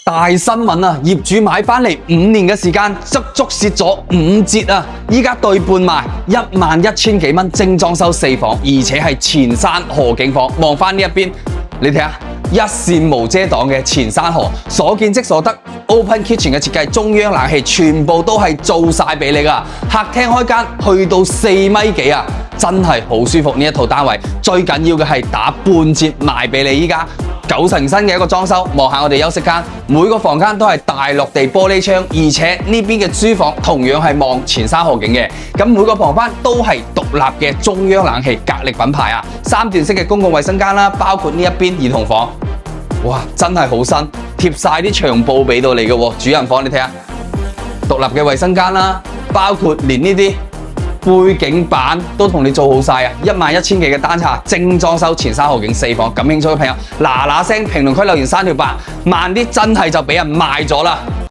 大新聞啊！業主買返嚟5年嘅時間，足足蝕咗5折啊！依家對半賣11000幾蚊，精裝修4房，而且係前山河景房。望返呢一邊，你睇下一扇無遮擋嘅前山河，所見即所得。Open Kitchen 嘅設計，中央冷氣全部都係做晒俾你㗎。客廳開間去到4米幾啊！真係好舒服呢一套單位。最緊要嘅係打半折賣俾你，依家9成新嘅一個裝修。望下我哋休息間，每個房間都係大落地玻璃窗，而且呢邊嘅書房同樣係望前山河景嘅。咁每個房間都係獨立嘅中央冷氣，格力品牌啊！3段式嘅公共衛生間啦，包括呢一邊兒童房。哇，真係好新，貼晒啲牆布俾到你嘅喎。主人房你睇下，獨立嘅衛生間啦，包括連呢啲背景板都同你做好晒啊！11000幾嘅單價，精裝修前山河景4房，感興趣嘅朋友嗱嗱聲評論區留言3條8，慢啲真係就俾人賣咗啦〜